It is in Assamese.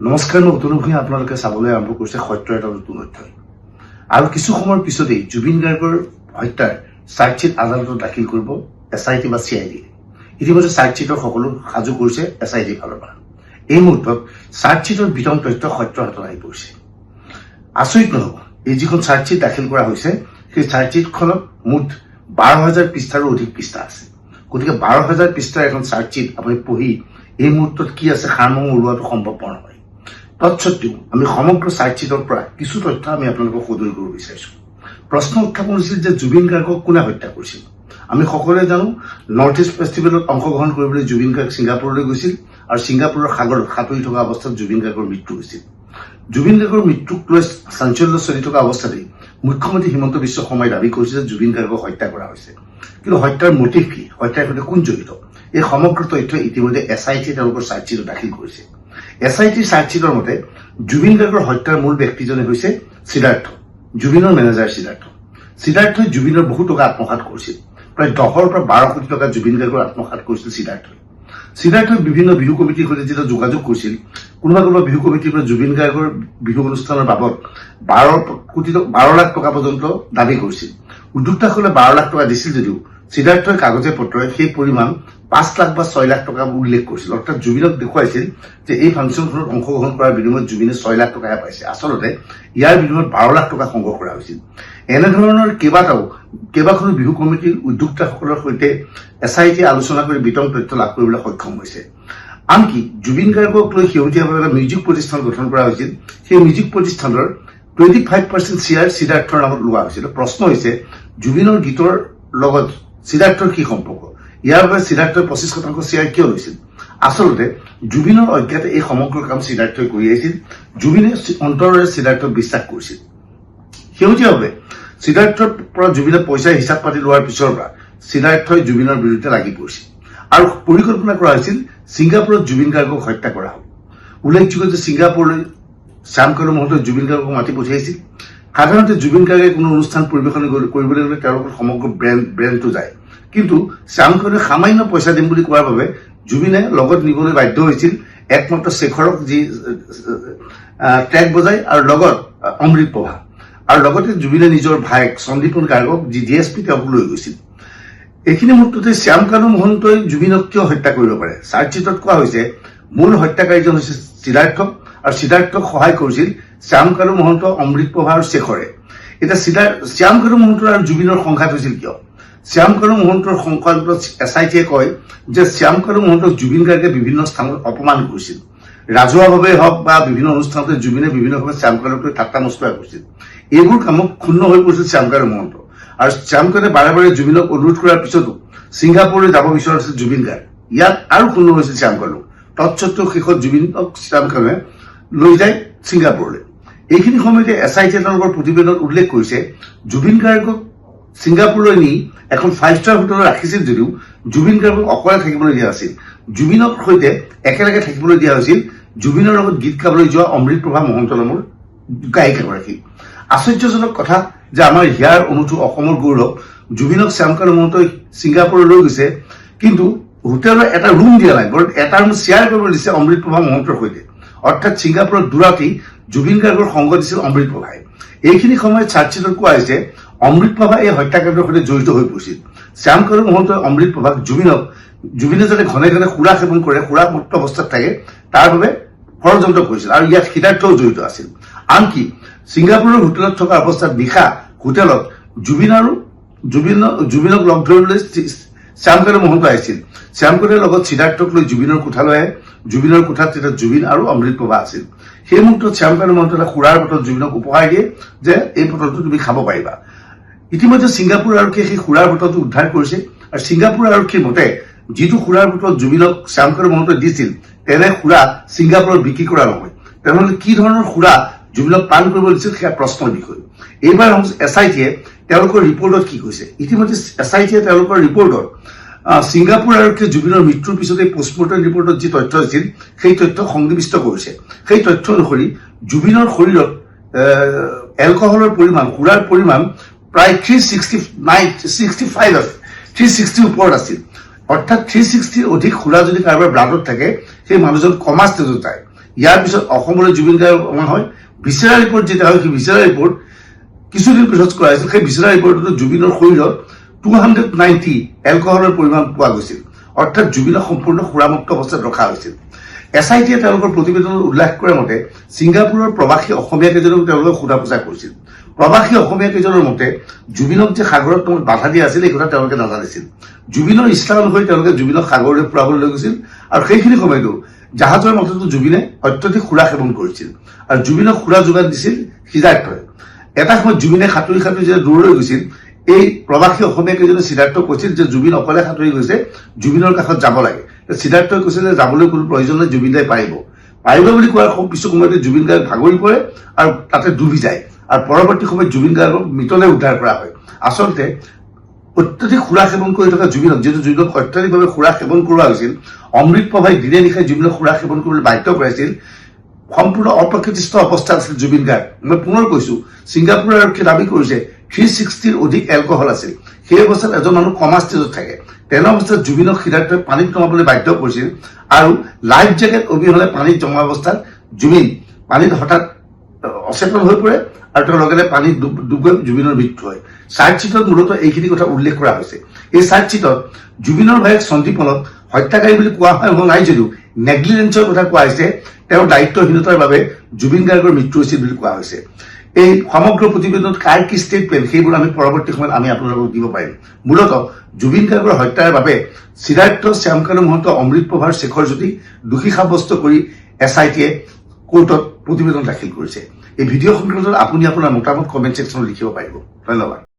নমস্কাৰ, মই অতনুভূঞা। আপোনালোকে চাবলৈ আৰম্ভ কৰিছে সত্যৰ এটা নতুন অধ্যায়। আৰু কিছু সময়ৰ পিছতেই জুবিন গাৰ্গৰ হত্যাৰ চাৰ্জশ্বিট আদালতত দাখিল কৰিব SIT বা CID। ইতিমধ্যে চাৰ্জশ্বিটৰ সকলো সাজু কৰিছে SIT ফালৰ পৰা। এই মুহূৰ্তত চাৰ্জশ্বিটৰ বিতং তথ্য সত্যৰ হাতত আহি পৰিছে। আচৰিত নহ'ব, এই যিখন চাৰ্জশ্বিট দাখিল কৰা হৈছে সেই চাৰ্জশ্বিটখনত মুঠ 12,000 পৃষ্ঠাৰো অধিক পৃষ্ঠা আছে। গতিকে 12,000 পৃষ্ঠাৰ এখন চাৰ্জশ্বিট আপুনি পঢ়ি এই মুহূৰ্তত কি আছে সাৰমৰ্ম ওলোৱাটো সম্ভৱপৰ নহয়। তৎসত্ত্বেও আমি সমগ্ৰ চাৰ্জশ্বিটৰ পৰা কিছু তথ্য আমি আপোনালোকক সদৰি কৰিব বিচাৰিছো। প্ৰশ্ন উত্থাপন হৈছিল যে জুবিন গাৰ্গক কোনে হত্যা কৰিছিল। আমি সকলোৱে জানো নৰ্থ ইষ্ট ফেষ্টিভেলত অংশগ্ৰহণ কৰিবলৈ জুবিন গাৰ্গ ছিংগাপুৰলৈ গৈছিল আৰু ছিংগাপুৰৰ সাগৰত সাঁতুৰি থকা অৱস্থাত জুবিন গাৰ্গৰ মৃত্যু হৈছিল। জুবিন গাৰ্গৰ মৃত্যুক লৈ চাঞ্চল্য চলি থকা অৱস্থাতেই মুখ্যমন্ত্ৰী হিমন্ত বিশ্ব শৰ্মাই দাবী কৰিছে যে জুবিন গাৰ্গক হত্যা কৰা হৈছে। কিন্তু হত্যাৰ মটিভ কি, হত্যাৰ সৈতে কোন জড়িত, এই সমগ্ৰ তথ্য ইতিমধ্যে SIT তেওঁলোকৰ চাৰ্জশ্বিটত দাখিল কৰিছে। SIT চাৰ্জশ্বিটৰ মতে জুবিন গাৰ্গৰ হত্যাৰ মূল ব্যক্তিজনে হৈছে সিদ্ধাৰ্থ, জুবিনৰ মেনেজাৰ সিদ্ধাৰ্থ। সিদ্ধাৰ্থই জুবিনৰ বহু টকা আত্মসাত কৰিছিল। প্ৰায় 10 পৰা 12 কোটি টকা জুবিন গাৰ্গৰ আত্মসাত কৰিছিল সিদ্ধাৰ্থই। সিদ্ধাৰ্থই বিভিন্ন বিহু কমিটিৰ সৈতে যেতিয়া যোগাযোগ কৰিছিল, কোনোবা বিহু কমিটিৰ পৰা জুবিন গাৰ্গৰ বিহু অনুষ্ঠানৰ বাবদ 12 লাখ টকা পৰ্যন্ত দাবী কৰিছিল। উদ্যোক্তাসকলে 12 লাখ টকা দিছিল যদিও সিদ্ধাৰ্থই কাগজে পত্ৰই সেই পৰিমাণ 5 লাখ বা 6 লাখ টকা উল্লেখ কৰিছিল। অৰ্থাৎ জুবিনক দেখুৱাইছিল যে এই ফাংচনখনত অংশগ্ৰহণ কৰাৰ বিনিময়ত জুবিনে 6 লাখ টকাহে পাইছে। আচলতে ইয়াৰ বিনিময়ত 12 লাখ টকা সংগ্ৰহ কৰা হৈছিল। এনেধৰণৰ কেইবাখনো বিহু কমিটিৰ উদ্যোক্তাসকলৰ সৈতে SIT আলোচনা কৰি বিতং তথ্য লাভ কৰিবলৈ সক্ষম হৈছে। আনকি জুবিন গাৰ্গক লৈ শেহতীয়াভাৱে এটা মিউজিক প্ৰতিষ্ঠান গঠন কৰা হৈছিল। সেই মিউজিক প্ৰতিষ্ঠানৰ 25% শ্বেয়াৰ সিদ্ধাৰ্থৰ নামত লোৱা হৈছিল। প্ৰশ্ন হৈছে জুবিনৰ গীতৰ লগত সিদ্ধাৰ্থৰ কি সম্পৰ্ক, ইয়াৰ বাবে সিদ্ধাৰ্থই 25% শ্বেয়াৰ কিয় লৈছিল। আচলতে জুবিনৰ অজ্ঞাতে এই সমগ্ৰ কাম সিদ্ধাৰ্থই কৰি আহিছিল। জুবিনে অন্তৰেৰে সিদ্ধাৰ্থক বিশ্বাস কৰিছিল। শেহতীয়াভাৱে সিদ্ধাৰ্থৰ পৰা জুবিনে পইচাৰ হিচাপ পাতি লোৱাৰ পিছৰ পৰা সিদ্ধাৰ্থই জুবিনৰ বিৰুদ্ধে লাগি পৰিছিল আৰু পৰিকল্পনা কৰা হৈছিল ছিংগাপুৰত জুবিন গাৰ্গক হত্যা কৰা হ'ব। উল্লেখযোগ্য যে ছিংগাপুৰলৈ শ্যামকানু মহন্তই জুবিন গাৰ্গক মাতি পঠিয়াইছিল। সাধাৰণতে জুবিন গাৰ্গে কোনো অনুষ্ঠান পৰিৱেশন কৰিবলৈ গ'লে তেওঁলোকৰ সমগ্ৰ ব্ৰেণ্ডটো যায়, কিন্তু শ্যামকানুৱে সামান্য পইচা দিম বুলি কোৱাৰ বাবে জুবিনে লগত নিবলৈ বাধ্য হৈছিল একমাত্ৰ শেখৰক, যি ট্ৰেক বজাই, আৰু লগত অমৃত প্ৰভা, আৰু লগতে জুবিনে নিজৰ ভায়েক সন্দীপন গাৰ্গক, যি DSP, তেওঁক লৈ গৈছিল। এইখিনি মুহূৰ্ততে শ্যামকানু মহন্তই জুবিনক কিয় হত্যা কৰিব পাৰে। চাৰ্জশ্বিটত কোৱা হৈছে মূল হত্যাকাৰীজন হৈছে সিদ্ধাৰ্থ, আৰু সিদ্ধাৰ্থক সহায় কৰিছিল শ্যামকানু মহন্ত, অমৃত প্ৰভা আৰু শেখৰে। এতিয়া শ্যামকানু মহন্তৰ আৰু জুবিনৰ সংঘাত হৈছিল কিয়। শ্যামকানু মহন্তৰ সংক্ৰান্তত SIT কয় যে শ্যামকানু মহন্তক জুবিন গাৰ্গে বিভিন্ন স্থানত অপমান কৰিছিল। ৰাজহুৱাভাৱে হওক বা বিভিন্ন অনুষ্ঠানতে জুবিনে বিভিন্ন সময়ত শ্যামকানুক লৈ ঠাট্টা মস্কৰা কৰিছিল। এইবোৰ কামত ক্ষুণ্ণ হৈ পৰিছিল শ্যামকানু মহন্ত, আৰু শ্যামকানুৱে বাৰে বাৰে জুবিনক অনুৰোধ কৰাৰ পিছতো ছিংগাপুৰলৈ যাব বিচৰা আছিল জুবিন গাৰ্গ। ইয়াত আৰু ক্ষুণ্ণ হৈছিল শ্যামকানু। তৎসত্ত্বেও শেষত জুবিনক শ্যামকানুৱে লৈ যায় ছিংগাপুৰলৈ। এইখিনি সময়তে SIT তেওঁলোকৰ প্ৰতিবেদনত উল্লেখ কৰিছে জুবিন গাৰ্গক ছিংগাপুৰলৈ নি এখন 5-star হোটেলত ৰাখিছিল যদিও জুবিন গাৰ্গক অকলে থাকিবলৈ দিয়া আছিল। জুবিনৰ সৈতে একেলগে থাকিবলৈ দিয়া হৈছিল জুবিনৰ লগত গীত গাবলৈ যোৱা অমৃত প্ৰভা মহন্ত নামৰ গায়িকাগৰাকী। আশ্চৰ্যজনক কথা যে আমাৰ হিয়াৰ অনুঠু অসমৰ গৌৰৱ জুবিনক শ্যামকানু মহন্তই ছিংগাপুৰলৈ গৈছে, কিন্তু হোটেলৰ এটা ৰুম দিয়া নাই, বৰং এটা ৰুম শ্বেয়াৰ কৰিব দিছে অমৃত প্ৰভা মহন্তৰ সৈতে। অৰ্থাৎ ছিংগাপুৰত দুৰাতি জুবিন গাৰ্গৰ সংগ দিছিল অমৃত প্ৰভাই। এইখিনি সময়ত চাৰ্জশ্বিটত কোৱা হৈছে অমৃত প্ৰভা এই হত্যাকাণ্ডৰ সৈতে জড়িত হৈ পৰিছিল। শ্যামকানু মহন্তই অমৃত প্ৰভাক জুবিনে যাতে ঘনে ঘনে সুৰা সেৱন কৰে, সুৰামুক্ত অৱস্থাত থাকে, তাৰ বাবে ষড়যন্ত্ৰ কৰিছিল, আৰু ইয়াত সিদ্ধাৰ্থও জড়িত আছিল। আনকি ছিংগাপুৰৰ হোটেলত থকা অৱস্থাত নিশা হোটেলত জুবিনক লগ ধৰিবলৈ শ্যামকানু মহন্ত আহিছিল। শ্যামকানুৰ লগত সিদ্ধাৰ্থক লৈ জুবিনৰ কোঠালৈ আহে। জুবিনৰ কোঠাত তেতিয়া জুবিন আৰু অমৃত প্ৰভা আছিল। সেই মুহূৰ্তত শ্যামকানু মহন্ত এটা সুৰাৰ বটল জুবিনক উপহাৰ দিয়ে যে এই বটলটো তুমি খাব পাৰিবা। ইতিমধ্যে ছিংগাপুৰ আৰক্ষীয়ে সেই সুৰাৰ বটলটো উদ্ধাৰ কৰিছে, আৰু ছিংগাপুৰ আৰক্ষীৰ মতে যিটো সুৰাৰ বটল জুবিনক শ্যামকানু মহন্তই দিছিল তেনে সুৰা ছিংগাপুৰত বিক্ৰী কৰা নহয়। তেনেহ'লে কি ধৰণৰ সুৰা জুবিনক পান কৰিব দিছিল সেয়া প্ৰশ্নৰ বিষয়। এইবাৰ SITয়ে তেওঁলোকৰ ৰিপৰ্টত কি কৈছে। ইতিমধ্যে SITয়ে তেওঁলোকৰ ৰিপৰ্টত ছিংগাপুৰ আৰক্ষীয়ে জুবিনৰ মৃত্যুৰ পিছতে পোষ্টমৰ্টেম ৰিপৰ্টত যি তথ্য আছিল সেই তথ্য সংনিবিষ্ট কৰিছে। সেই তথ্য অনুসৰি জুবিনৰ শৰীৰত এলকহলৰ পৰিমাণ, সুৰাৰ পৰিমাণ প্ৰায় 360 ওপৰত আছিল। অৰ্থাৎ 360 অধিক সুৰা যদি কাৰোবাৰ ব্লাডত থাকে সেই মানুহজন কমা ষ্টেজত যায়। ইয়াৰ পিছত অসমলৈ জুবিন গাৰ্গ অনা হয়। ভিচেৰা ৰিপৰ্ট যেতিয়া হয়, সেই ভিচেৰা ৰিপৰ্ট কিছুদিন পিছত কৰা হৈছিল। সেই ভিচেৰা ৰিপৰ্টতো জুবিনৰ শৰীৰত 290 এলকহলৰ পৰিমাণ পোৱা গৈছিল, অৰ্থাৎ জুবিনক সম্পূৰ্ণ সুৰামুক্ত অৱস্থাত ৰখা হৈছিল। SITয়ে তেওঁলোকৰ প্ৰতিবেদনত উল্লেখ কৰা মতে ছিংগাপুৰৰ প্ৰৱাসী অসমীয়া কেইজনক তেওঁলোকে সোধা পোছা কৰিছিল। প্ৰৱাসী অসমীয়া কেইজনৰ মতে জুবিনক যে সাগৰত বাধা দিয়া আছিল এই কথা তেওঁলোকে নাজানিছিল। জুবিনৰ ইচ্ছা অনুসৰি তেওঁলোকে জুবিনক সাগৰলৈ ফুৰাবলৈ লৈ গৈছিল, আৰু সেইখিনি সময়তো জাহাজৰ মতেতো জুবিনে অত্যধিক সুৰা সেৱন কৰিছিল, আৰু জুবিনক সুৰা যোগান দিছিল সিদ্ধাৰ্থই। এটা সময়ত জুবিনে সাঁতুৰি সাঁতুৰি যেতিয়া দূৰলৈ গৈছিল, এই প্ৰৱাসী অসমীয়া কেইজনে সিদ্ধাৰ্থক কৈছিল যে জুবিন অকলে সাঁতুৰি গৈছে, জুবিনৰ কাষত যাব লাগে। সিদ্ধাৰ্থই কৈছিল যে যাবলৈ কোনো প্ৰয়োজন নাই, জুবিন দাই পাৰিব বুলি কোৱাৰ কিছু সময়তে জুবিন গাৰ্গ ভাগৰি পৰে আৰু তাতে ডুবি যায়, আৰু পৰৱৰ্তী সময়ত জুবিন গাৰ্গক মৃতদেহ উদ্ধাৰ কৰা হয়। আচলতে অত্যধিক সুৰা সেৱন কৰি থকা জুবিনক, যিহেতু জুবিনক অত্যাধিকভাৱে সুৰা সেৱন কৰোৱা হৈছিল, অমৃত প্ৰভাই দিনে নিশাই জুবিনক সুৰা সেৱন কৰিবলৈ বাধ্য কৰাইছিল। সম্পূৰ্ণ অপ্ৰকৃতিস্থ অৱস্থাত আছিল জুবিন গাৰ্গ। মই পুনৰ কৈছো, ছিংগাপুৰৰ আৰক্ষীয়ে দাবী কৰিছে 360ৰ অধিক এলকহল আছিল। সেই অৱস্থাত এজন মানুহ কমা ষ্টেজত থাকে। তেনে অৱস্থাত জুবিনক সিদ্ধাৰ্থই পানীত নমাবলৈ বাধ্য কৰিছিল, আৰু লাইফ জেকেট অবিহনে পানীত জমা অৱস্থাত জুবিন পানীত হঠাৎ অচেতন হৈ পৰে, আৰু তেওঁৰ লগে পানীত ডুব গৈ জুবিনৰ মৃত্যু হয়। চাৰ্জশ্বিটত মূলতঃ এইখিনি কথা উল্লেখ কৰা হৈছে। এই চাৰ্জশ্বিটত জুবিনৰ ভায়েক সন্দীপনক হত্যাকাৰী বুলি কোৱা নাই যদিও নেগলিজেন্সৰ কথা কোৱা হৈছে। তেওঁৰ দায়িত্বহীনতাৰ বাবে জুবিন গাৰ্গৰ মৃত্যু হৈছিল বুলি কোৱা হৈছে। এই সমগ্ৰ প্ৰতিবেদনত কাৰ কি ষ্টেটমেণ্ট সেইবোৰ আমি পৰৱৰ্তী সময়ত আমি আপোনালোকক দিব পাৰিম। মূলতঃ জুবিন গাৰ্গৰ হত্যাৰ বাবে সিদ্ধাৰ্থ, শ্যামকানু মহন্ত, অমৃত প্ৰভাৰ, শেখৰ জ্যোতি দোষী সাব্যস্ত কৰি SITয়ে কোৰ্টত প্ৰতিবেদন দাখিল কৰিছে। এই ভিডিঅ' সংক্ৰান্তত আপুনি আপোনাৰ মতামত কমেণ্ট ছেকশ্যনত লিখিব পাৰিব। ধন্যবাদ।